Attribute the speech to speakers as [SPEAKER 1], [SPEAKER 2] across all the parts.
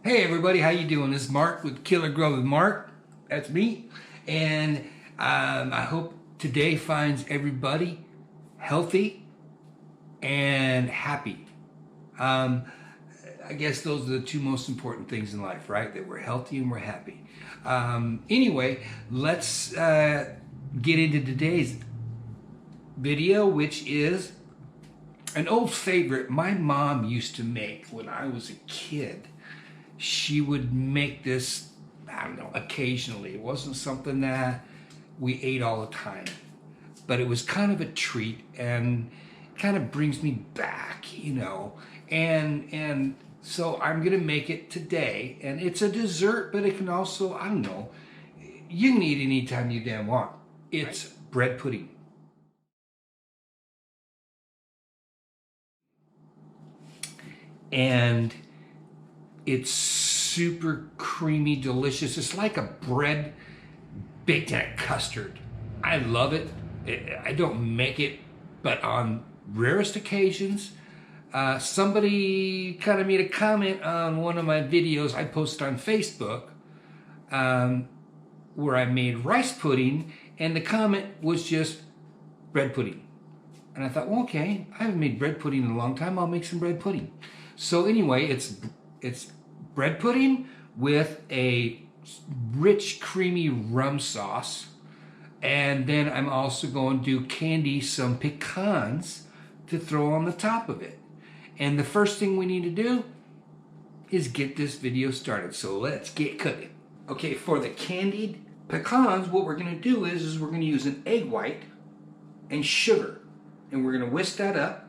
[SPEAKER 1] Hey everybody, how you doing? This is Mark with Killer Grow with Mark. That's me. And I hope today finds everybody healthy and happy. I guess those are the two most important things in life, right? That we're healthy and we're happy. Anyway, let's get into today's video, which is an old favorite my mom used to make when I was a kid. She would make this, I don't know, occasionally. It wasn't something that we ate all the time, but it was kind of a treat and kind of brings me back, you know. And so I'm gonna make it today, and it's a dessert, but it can also, I don't know, you can eat anytime you damn want. It's bread pudding. And it's super creamy, delicious. It's like a bread baked in a custard. I love it. I don't make it, but on rarest occasions, somebody kind of made a comment on one of my videos I posted on Facebook where I made rice pudding, and the comment was just bread pudding. And I thought, well, okay, I haven't made bread pudding in a long time. I'll make some bread pudding. So anyway, it's bread pudding with a rich, creamy rum sauce. And then I'm also going to candy some pecans to throw on the top of it. And the first thing we need to do is get this video started. So let's get cooking. Okay, for the candied pecans, what we're going to do is we're going to use an egg white and sugar. And we're going to whisk that up.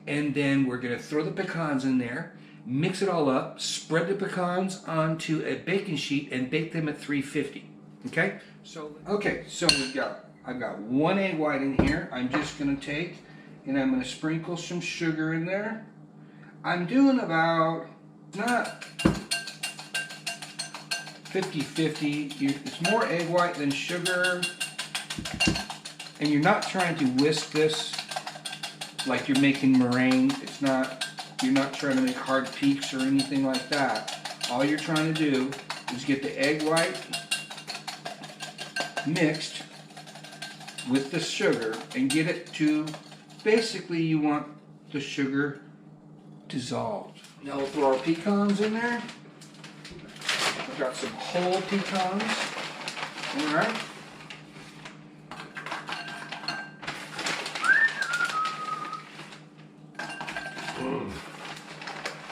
[SPEAKER 1] And then we're going to throw the pecans in there, mix it all up, spread the pecans onto a baking sheet, and bake them at 350. Okay? So I've got one egg white in here. I'm just going to take and I'm going to sprinkle some sugar in there. I'm doing about, not 50-50. It's more egg white than sugar. And you're not trying to whisk this like you're making meringue. You're not trying to make hard peaks or anything like that. All you're trying to do is get the egg white mixed with the sugar and get it to, basically you want the sugar dissolved. Now we'll throw our pecans in there. I've got some whole pecans. All right.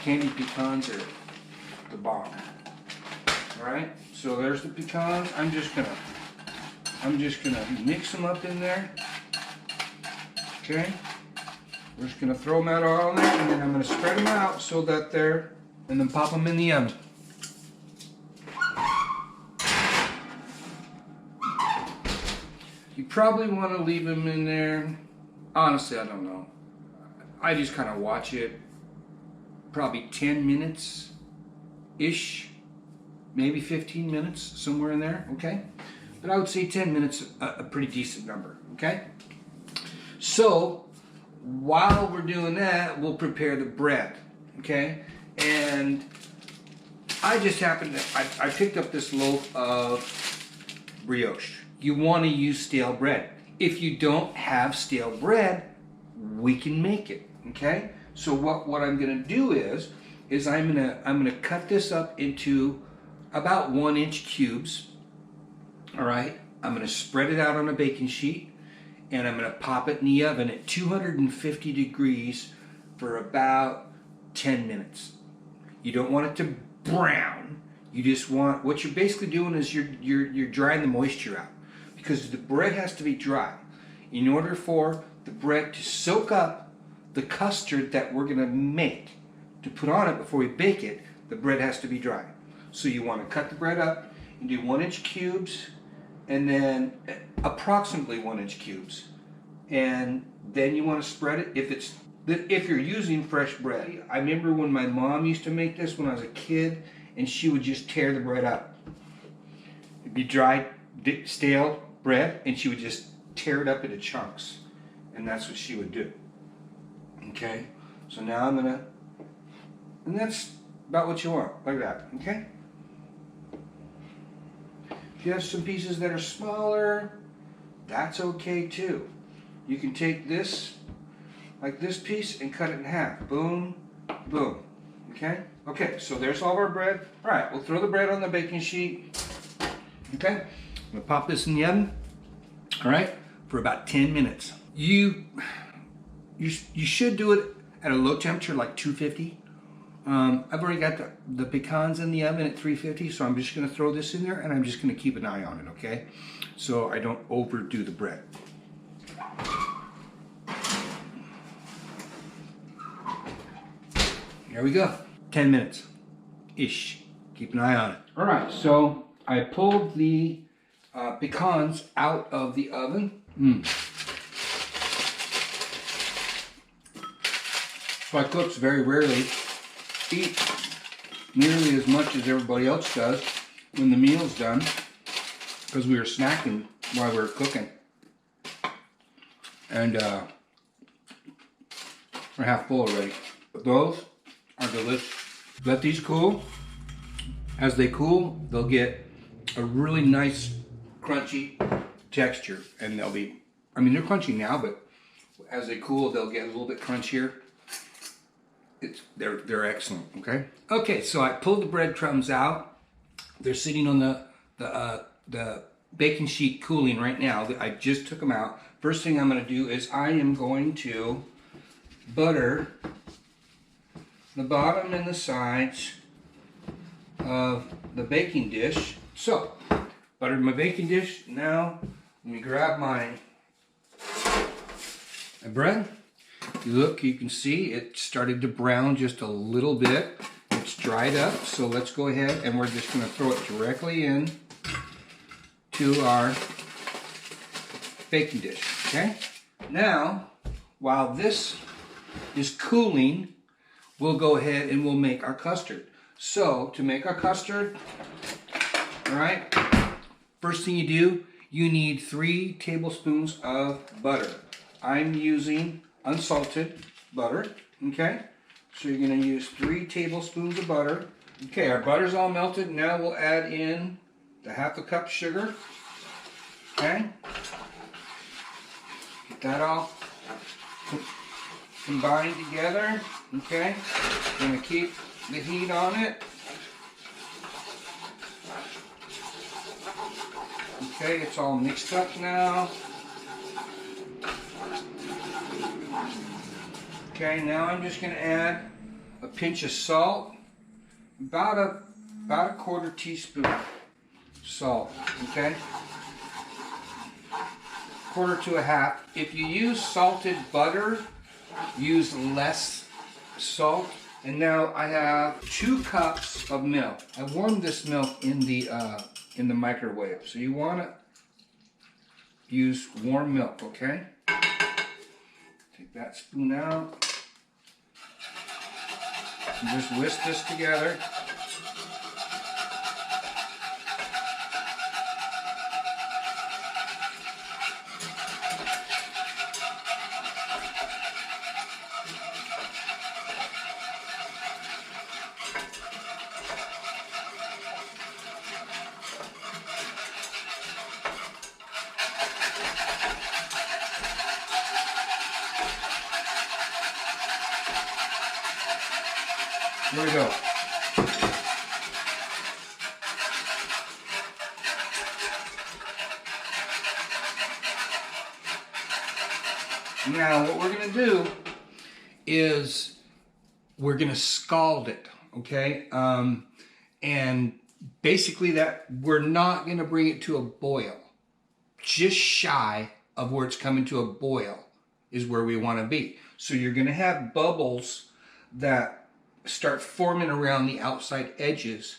[SPEAKER 1] Candied pecans are the bomb. All right, so there's the pecans. I'm just gonna mix them up in there. Okay, we're just gonna throw them out all in there, and then I'm gonna spread them out so that and then pop them in the oven. You probably want to leave them in there. Honestly, I don't know. I just kind of watch it. Probably 10 minutes-ish, maybe 15 minutes, somewhere in there, okay? But I would say 10 minutes, a pretty decent number, okay? So, while we're doing that, we'll prepare the bread, okay? And I just happened to, I picked up this loaf of brioche. You want to use stale bread. If you don't have stale bread, we can make it, okay? So what I'm going to do is I'm going to cut this up into about 1-inch cubes. All right. I'm going to spread it out on a baking sheet, and I'm going to pop it in the oven at 250 degrees for about 10 minutes. You don't want it to brown. You just want, what you're basically doing is you're drying the moisture out, because the bread has to be dry. In order for the bread to soak up the custard that we're going to make to put on it before we bake it, the bread has to be dry. So you want to cut the bread up and do 1-inch cubes, and then approximately 1-inch cubes, and then you want to spread it. If you're using fresh bread, I remember when my mom used to make this when I was a kid, and she would just tear the bread up. It'd be dried, stale bread, and she would just tear it up into chunks, and that's what she would do. Okay, so now I'm gonna, and that's about what you want, like that, okay? If you have some pieces that are smaller, that's okay too. You can take this, like this piece, and cut it in half. Boom, boom, okay? Okay, so there's all of our bread. All right, we'll throw the bread on the baking sheet, okay? I'm gonna pop this in the oven, all right, for about 10 minutes. You should do it at a low temperature, like 250. I've already got the pecans in the oven at 350, so I'm just going to throw this in there, and I'm just going to keep an eye on it, okay? So I don't overdo the bread. Here we go. 10 minutes-ish. Keep an eye on it. All right, so I pulled the pecans out of the oven. So I cooks very rarely eat nearly as much as everybody else does when the meal's done, because we were snacking while we were cooking. And we're half full already. But those are delicious. Let these cool. As they cool, they'll get a really nice crunchy texture, and they'll be, I mean, they're crunchy now, but as they cool, they'll get a little bit crunchier. They're excellent, okay? Okay, so I pulled the breadcrumbs out. They're sitting on the baking sheet cooling right now. I just took them out. First thing I'm going to do is I am going to butter the bottom and the sides of the baking dish. So, buttered my baking dish. Now, let me grab my bread. Look, you can see it started to brown just a little bit. It's dried up, so let's go ahead and we're just going to throw it directly in to our baking dish, okay? Now, while this is cooling, we'll go ahead and we'll make our custard. So, to make our custard, all right, first thing you do, you need 3 tablespoons of butter. I'm using unsalted butter, okay? So you're going to use 3 tablespoons of butter. Okay, our butter's all melted. Now we'll add in the 1/2 cup sugar, okay? Get that all combined together, okay? Going to keep the heat on it. Okay, it's all mixed up now. Okay, now I'm just going to add a pinch of salt, about a 1/4 teaspoon salt, okay? 1/4 to 1/2. If you use salted butter, use less salt. And now I have 2 cups of milk. I warmed this milk in the microwave, so you want to use warm milk, okay? Take that spoon out. And just whisk this together. Here we go. Now what we're going to do is we're going to scald it, okay? And basically that we're not going to bring it to a boil. Just shy of where it's coming to a boil is where we want to be. So you're going to have bubbles that start forming around the outside edges,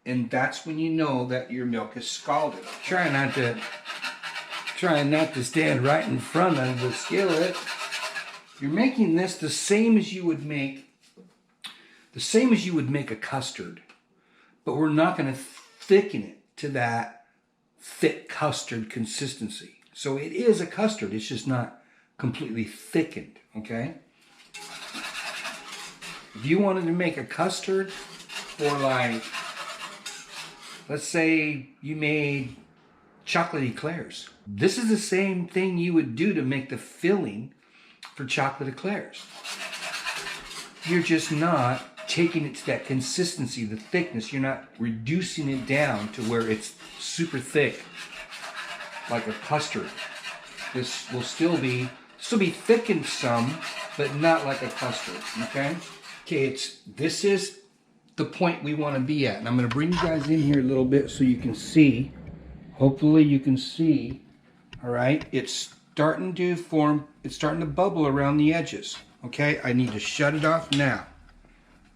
[SPEAKER 1] and that's when you know that your milk is scalded. Trying not to stand right in front of the skillet. You're making this the same as you would make a custard, but we're not going to thicken it to that thick custard consistency. So it is a custard, it's just not completely thickened, okay? If you wanted to make a custard, for like, let's say you made chocolate eclairs. This is the same thing you would do to make the filling for chocolate eclairs. You're just not taking it to that consistency, the thickness. You're not reducing it down to where it's super thick, like a custard. This will still be thickened some, but not like a custard, okay? Okay, this is the point we want to be at. And I'm going to bring you guys in here a little bit so you can see. Hopefully you can see, all right? It's starting to form, it's starting to bubble around the edges, okay? I need to shut it off now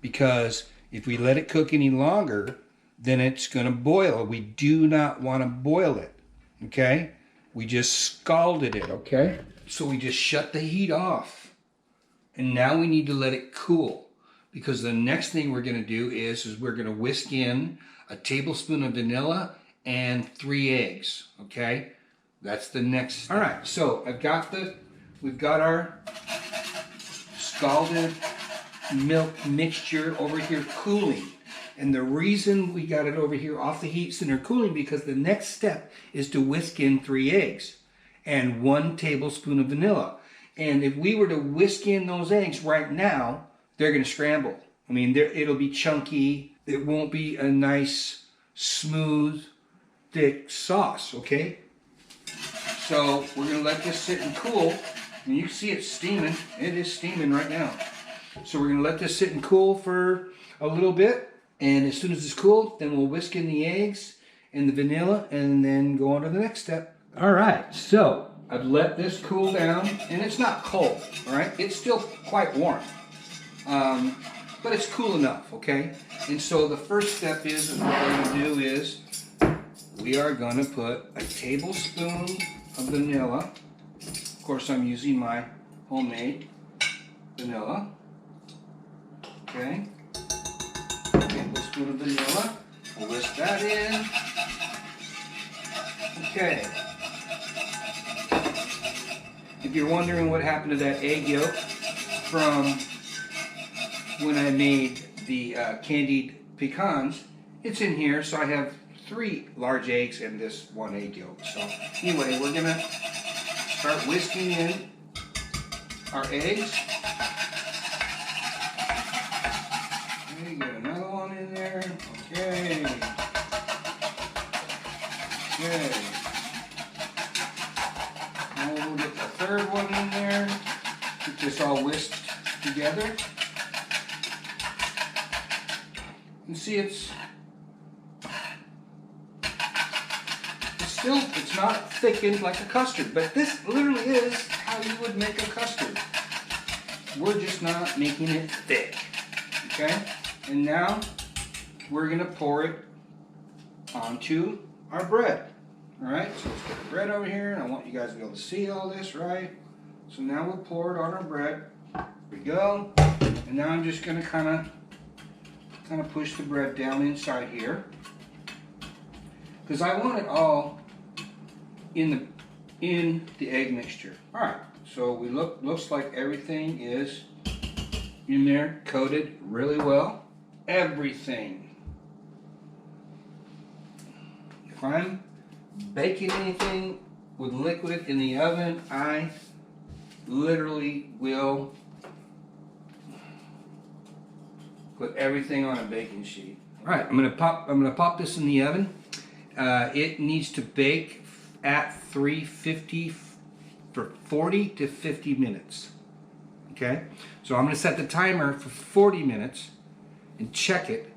[SPEAKER 1] because if we let it cook any longer, then it's going to boil. We do not want to boil it, okay? We just scalded it, okay? So we just shut the heat off. And now we need to let it cool because the next thing we're going to do is we're going to whisk in a tablespoon of vanilla and 3 eggs, okay? That's the next step. All right, so we've got our scalded milk mixture over here cooling. And the reason we got it over here off the heat center cooling because the next step is to whisk in 3 eggs and 1 tablespoon of vanilla. And if we were to whisk in those eggs right now, they're going to scramble. I mean, it'll be chunky. It won't be a nice, smooth, thick sauce, okay? So we're going to let this sit and cool. And you can see it's steaming. It is steaming right now. So we're going to let this sit and cool for a little bit. And as soon as it's cool, then we'll whisk in the eggs and the vanilla and then go on to the next step. All right, so I've let this cool down and it's not cold, all right? It's still quite warm, but it's cool enough, okay? And so the first step is what we're gonna do is we are gonna put a tablespoon of vanilla. Of course, I'm using my homemade vanilla, okay? Tablespoon of vanilla. We'll whisk that in. Okay. If you're wondering what happened to that egg yolk from when I made the candied pecans, it's in here. So I have 3 large eggs and this 1 egg yolk. So anyway, we're gonna start whisking in our eggs. Okay, get another one in there. Okay. Okay. Now we'll get the 3rd one in there. Get this all whisked together. You see it's not thickened like a custard, but this literally is how you would make a custard. We're just not making it thick, okay? And now we're gonna pour it onto our bread. All right, so let's get the bread over here, and I want you guys to be able to see all this, right? So now we'll pour it on our bread. Here we go. And now I'm just gonna kind of push the bread down inside here, because I want it all in the egg mixture. All right, so looks like everything is in there, coated really well. Everything. If I'm baking anything with liquid in the oven, I literally will put everything on a baking sheet. All right, I'm gonna pop this in the oven. It needs to bake at 350 for 40 to 50 minutes. Okay, so I'm gonna set the timer for 40 minutes and check it.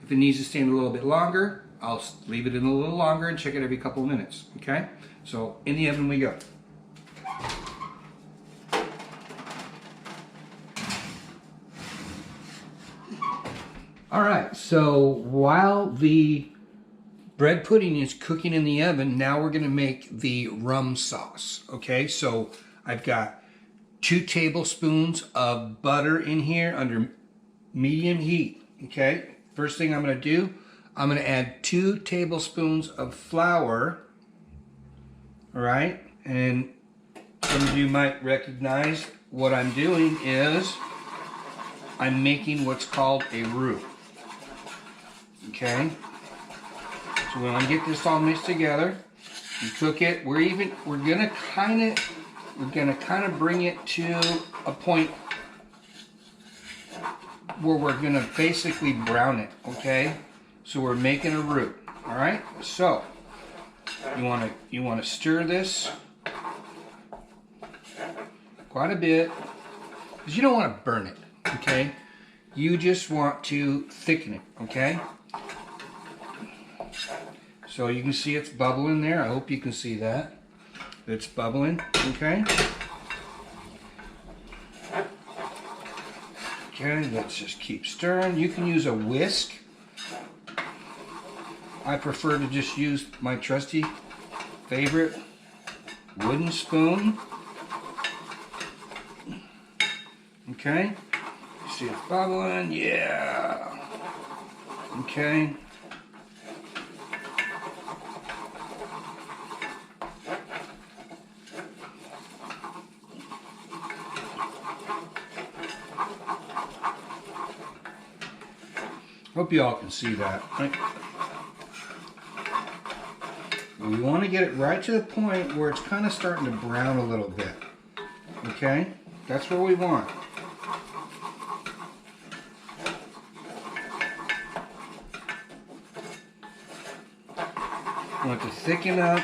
[SPEAKER 1] If it needs to stand a little bit longer, I'll leave it in a little longer and check it every couple of minutes. Okay, so in the oven we go. All right, so while the bread pudding is cooking in the oven, now we're gonna make the rum sauce, okay? So I've got 2 tablespoons of butter in here under medium heat, okay? First thing I'm gonna do, I'm gonna add 2 tablespoons of flour, all right? And some of you might recognize what I'm doing is I'm making what's called a roux. Okay? So we want to get this all mixed together. You cook it. We're gonna kind of bring it to a point where we're gonna basically brown it. Okay? So we're making a roux. All right? So you want to stir this quite a bit because you don't want to burn it. Okay? You just want to thicken it. Okay? So you can see it's bubbling there. I hope you can see that. It's bubbling, okay? Okay, let's just keep stirring. You can use a whisk. I prefer to just use my trusty favorite wooden spoon. Okay, see it's bubbling, yeah. Okay. Hope you all can see that. Right? We want to get it right to the point where it's kind of starting to brown a little bit. Okay? That's what we want. We want to thicken up.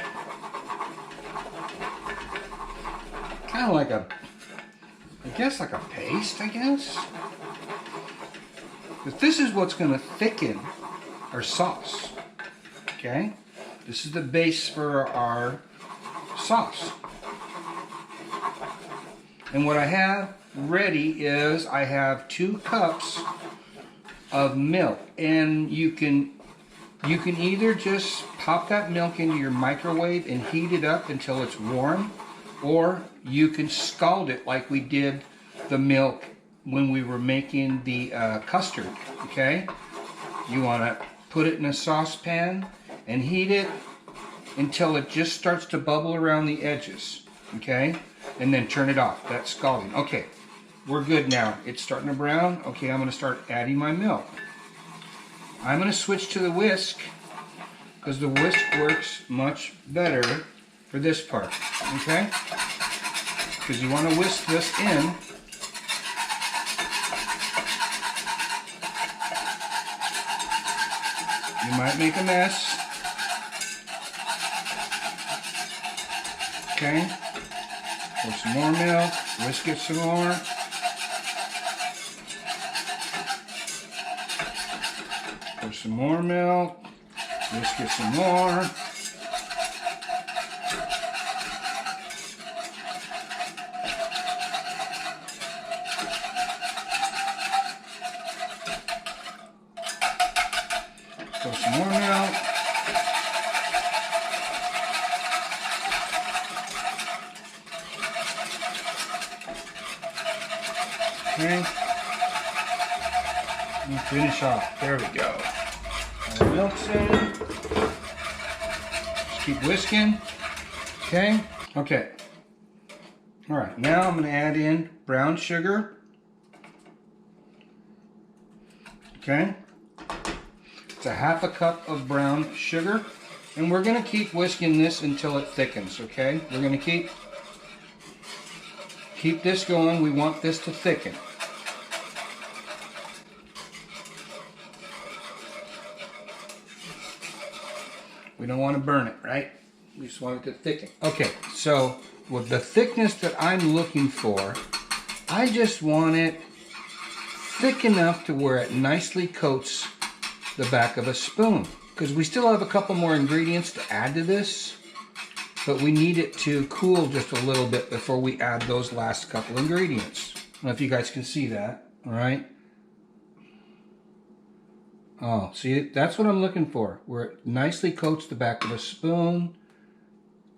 [SPEAKER 1] Kind of like a, I guess like a paste, I guess. But this is what's going to thicken our sauce. Okay? This is the base for our sauce. And what I have ready is I have 2 cups of milk. And you can either just pop that milk into your microwave and heat it up until it's warm, or you can scald it like we did the milk when we were making the custard. Okay? You want to put it in a saucepan and heat it until it just starts to bubble around the edges. Okay? And then turn it off. That's scalding. Okay, we're good now. It's starting to brown. Okay, I'm going to start adding my milk. I'm going to switch to the whisk because the whisk works much better for this part. Okay? Because you want to whisk this in. You might make a mess. Okay? Pour some more milk. Whisk it some more. Pour some more milk. Whisk it some more. Pour some more milk. Okay. And finish off. There we go. Our milk's in. Just keep whisking. Okay. Okay. All right. Now I'm going to add in brown sugar. Okay. It's a 1/2 cup of brown sugar. And we're going to keep whisking this until it thickens. Okay. We're going to keep this going. We want this to thicken. We don't want to burn it, right? We just want it to thicken. Okay, so with the thickness that I'm looking for, I just want it thick enough to where it nicely coats the back of a spoon. Because we still have a couple more ingredients to add to this, but we need it to cool just a little bit before we add those last couple ingredients. I don't know if you guys can see that, all right? Oh, see, that's what I'm looking for, where it nicely coats the back of a spoon.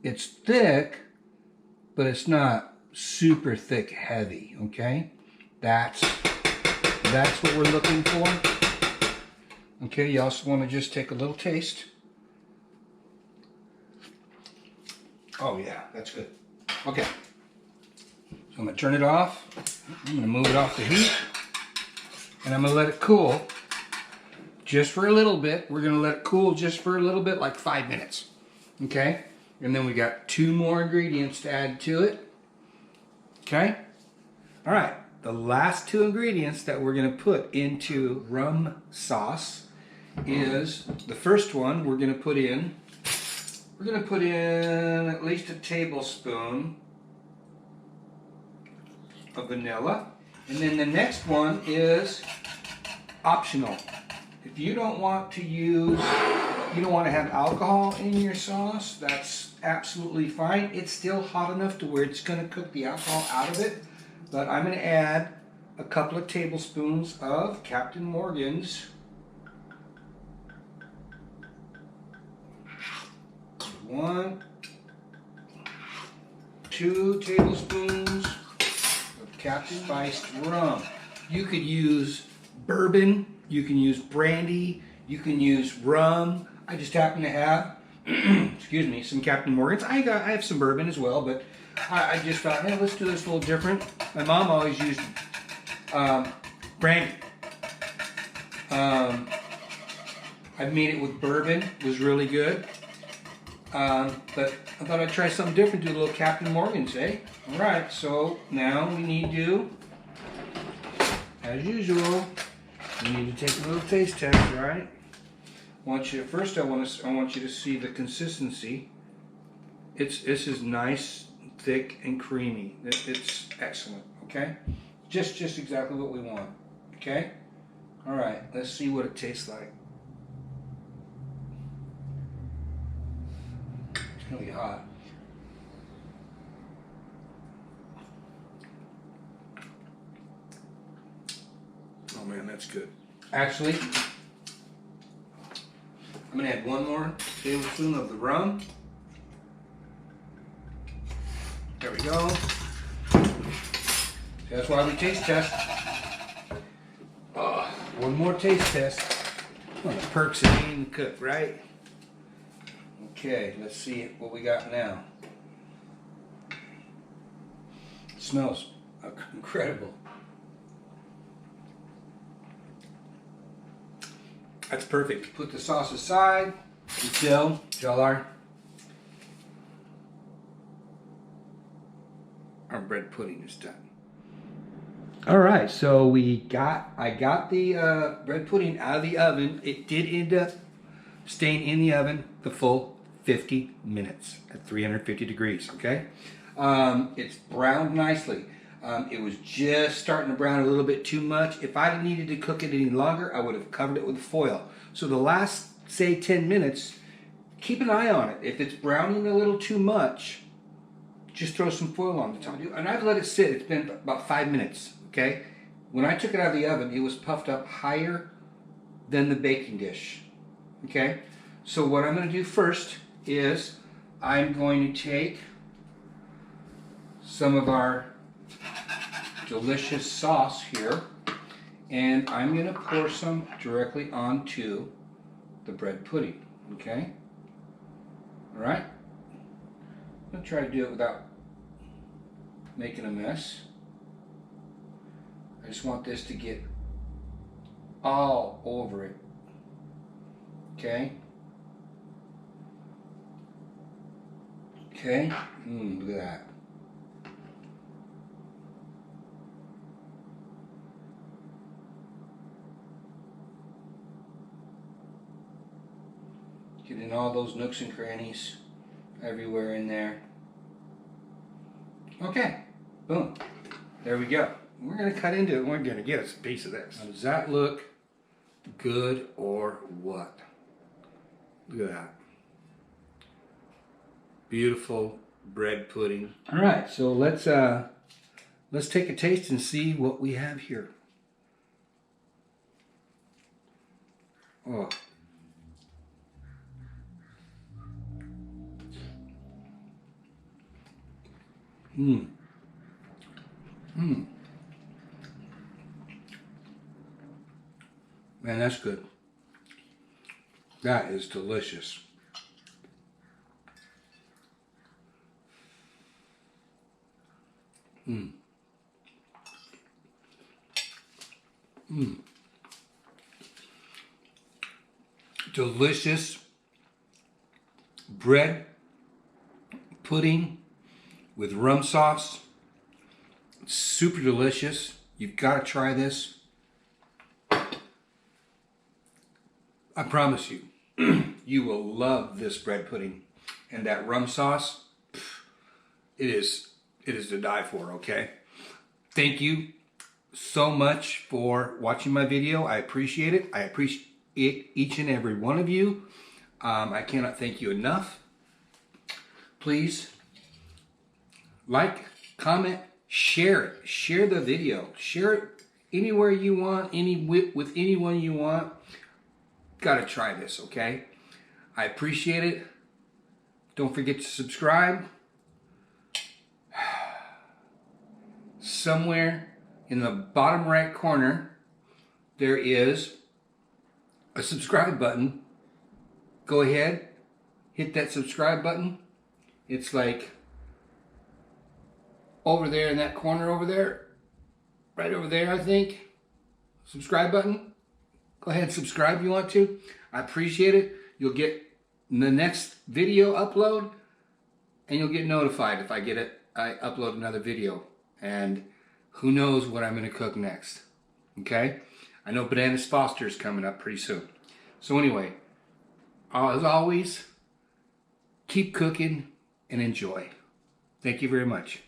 [SPEAKER 1] It's thick, but it's not super thick heavy, okay? That's what we're looking for. Okay, you also want to just take a little taste. Oh yeah, that's good. Okay, so I'm going to turn it off. I'm going to move it off the heat, and I'm going to let it cool just for a little bit. We're gonna let it cool just for a little bit, like 5 minutes. Okay? And then we got 2 more ingredients to add to it. Okay? All right, the last 2 ingredients that we're gonna put into rum sauce is, the first one we're gonna put in at least a tablespoon of vanilla. And then the next one is optional. If you don't want to have alcohol in your sauce, that's absolutely fine. It's still hot enough to where it's going to cook the alcohol out of it. But I'm going to add a couple of tablespoons of Captain Morgan's 1, 2 tablespoons of Captain spiced rum. You could use bourbon, you can use brandy, you can use rum. I just happen to have, excuse me, some Captain Morgan's. I have some bourbon as well, but I just thought, hey, let's do this a little different. My mom always used brandy. I've made it with bourbon, it was really good. But I thought I'd try something different, do a little Captain Morgan's, eh? Alright, so now we need to, as usual, we need to take a little taste test, right? First I want you to see the consistency. This is nice, thick, and creamy. It's excellent, okay? Just exactly what we want, okay? Alright, let's see what it tastes like. It's gonna be hot. Oh man, that's good. Actually, I'm gonna add 1 more tablespoon of the rum. There we go. That's why we taste test. 1 more taste test. Well, the perks of being cooked, right? Okay, let's see what we got now. It smells incredible. That's perfect. Put the sauce aside until our bread pudding is done. All right, so I got the bread pudding out of the oven. It did end up staying in the oven the full 50 minutes at 350 degrees, okay? It's browned nicely. It was just starting to brown a little bit too much. If I needed to cook it any longer, I would have covered it with foil. So the last, say, 10 minutes, keep an eye on it. If it's browning a little too much, just throw some foil on the top. And I've let it sit. It's been about 5 minutes, okay? When I took it out of the oven, it was puffed up higher than the baking dish, okay? So what I'm going to do first is I'm going to take some of our delicious sauce here, and I'm going to pour some directly onto the bread pudding, okay? All right? I'm going to try to do it without making a mess. I just want this to get all over it, okay? Okay, look at that. Get in all those nooks and crannies everywhere in there. Okay, boom. There we go. We're going to cut into it and we're going to get us a piece of this. Now, does that look good or what? Look at that. Beautiful bread pudding. All right, so let's take a taste and see what we have here. Oh. Man, that's good. That is delicious. delicious bread pudding with rum sauce. Super delicious. You've got to try this. I promise you, you will love this bread pudding. And that rum sauce, it is to die for, okay? Thank you so much for watching my video. I appreciate it. I appreciate each and every one of you. I cannot thank you enough. Please like, comment, share it. Share the video. Share it anywhere you want, with anyone you want. Gotta try this, okay? I appreciate it. Don't forget to subscribe. Somewhere in the bottom right corner, there is a subscribe button. Go ahead, hit that subscribe button. It's like over there in that corner over there. Right over there, I think. Subscribe button. Go ahead and subscribe if you want to. I appreciate it. You'll get the next video upload, and you'll get notified if I upload another video. And who knows what I'm going to cook next. Okay? I know Bananas Foster is coming up pretty soon. So anyway, as always, keep cooking and enjoy. Thank you very much.